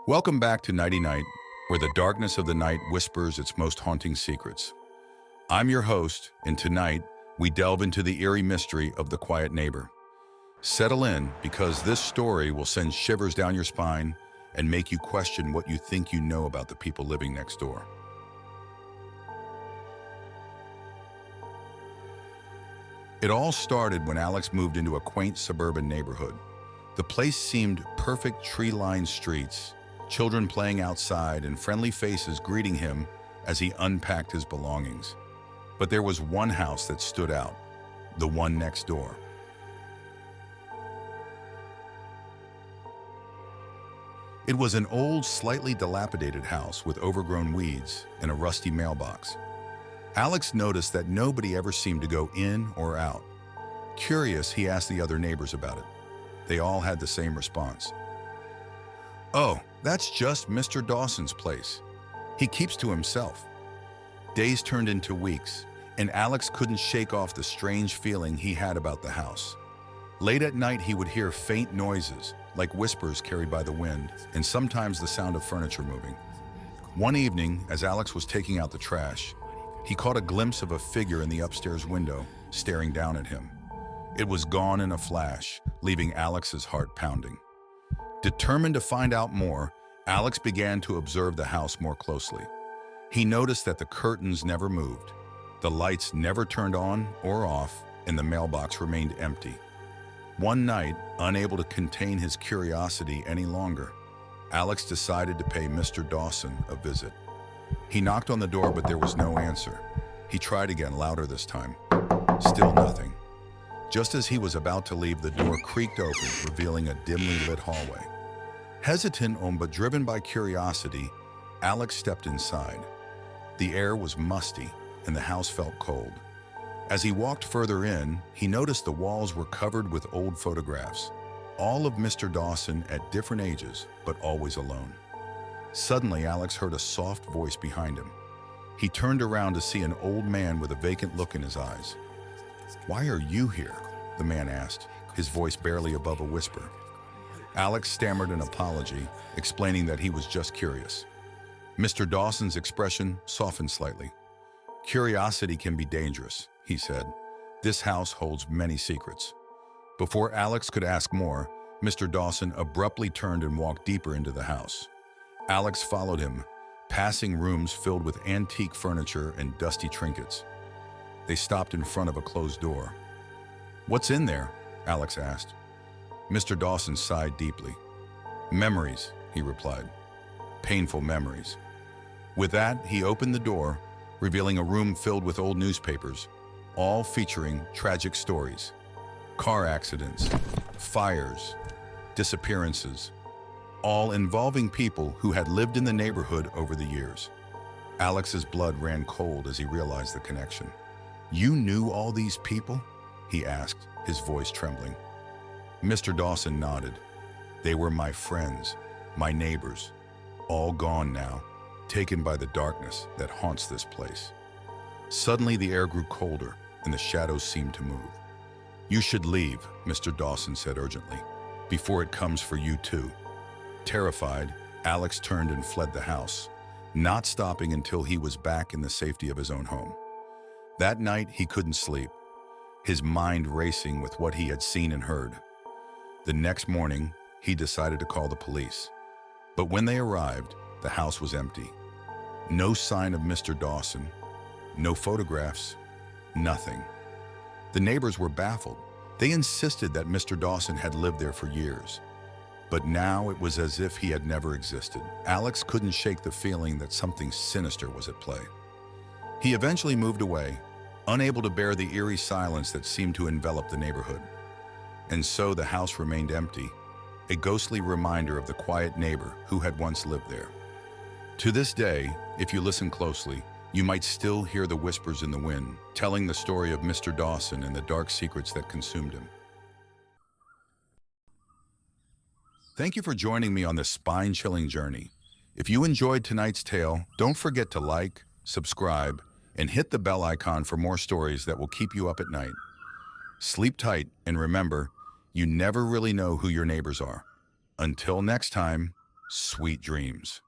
Welcome back to Nighty Night, where the darkness of the night whispers its most haunting secrets. I'm your host, and tonight we delve into the eerie mystery of the quiet neighbor. Settle in, because this story will send shivers down your spine and make you question what you think you know about the people living next door. It all started when Alex moved into a quaint suburban neighborhood. The place seemed perfect, tree-lined streets, children playing outside, and friendly faces greeting him as he unpacked his belongings. But there was one house that stood out, the one next door. It was an old, slightly dilapidated house with overgrown weeds and a rusty mailbox. Alex noticed that nobody ever seemed to go in or out. Curious, he asked the other neighbors about it. They all had the same response. "Oh, that's just Mr. Dawson's place. He keeps to himself." Days turned into weeks, and Alex couldn't shake off the strange feeling he had about the house. Late at night, he would hear faint noises, like whispers carried by the wind, and sometimes the sound of furniture moving. One evening, as Alex was taking out the trash, he caught a glimpse of a figure in the upstairs window, staring down at him. It was gone in a flash, leaving Alex's heart pounding. Determined to find out more, Alex began to observe the house more closely. He noticed that the curtains never moved, the lights never turned on or off, and the mailbox remained empty. One night, unable to contain his curiosity any longer, Alex decided to pay Mr. Dawson a visit. He knocked on the door, but there was no answer. He tried again, louder this time. Still nothing. Just as he was about to leave, the door creaked open, revealing a dimly lit hallway. Hesitant but driven by curiosity, Alex stepped inside. The air was musty, and the house felt cold. As he walked further in, he noticed the walls were covered with old photographs, all of Mr. Dawson at different ages, but always alone. Suddenly, Alex heard a soft voice behind him. He turned around to see an old man with a vacant look in his eyes. "Why are you here?" the man asked, his voice barely above a whisper. Alex stammered an apology, explaining that he was just curious. Mr. Dawson's expression softened slightly. "Curiosity can be dangerous," he said. "This house holds many secrets." Before Alex could ask more, Mr. Dawson abruptly turned and walked deeper into the house. Alex followed him, passing rooms filled with antique furniture and dusty trinkets. They stopped in front of a closed door. "What's in there?" Alex asked. Mr. Dawson sighed deeply. "Memories," he replied. "Painful memories." With that, he opened the door, revealing a room filled with old newspapers, all featuring tragic stories. Car accidents, fires, disappearances, all involving people who had lived in the neighborhood over the years. Alex's blood ran cold as he realized the connection. "You knew all these people?" he asked, his voice trembling. Mr. Dawson nodded. "They were my friends, my neighbors, all gone now, taken by the darkness that haunts this place." Suddenly, the air grew colder, and the shadows seemed to move. "You should leave," Mr. Dawson said urgently, "before it comes for you too." Terrified, Alex turned and fled the house, not stopping until he was back in the safety of his own home. That night, he couldn't sleep, his mind racing with what he had seen and heard. The next morning, he decided to call the police. But when they arrived, the house was empty. No sign of Mr. Dawson, no photographs, nothing. The neighbors were baffled. They insisted that Mr. Dawson had lived there for years. But now it was as if he had never existed. Alex couldn't shake the feeling that something sinister was at play. He eventually moved away, unable to bear the eerie silence that seemed to envelop the neighborhood. And so the house remained empty, a ghostly reminder of the quiet neighbor who had once lived there. To this day, if you listen closely, you might still hear the whispers in the wind, telling the story of Mr. Dawson and the dark secrets that consumed him. Thank you for joining me on this spine-chilling journey. If you enjoyed tonight's tale, don't forget to like, subscribe, and hit the bell icon for more stories that will keep you up at night. Sleep tight, and remember, you never really know who your neighbors are. Until next time. Sweet dreams.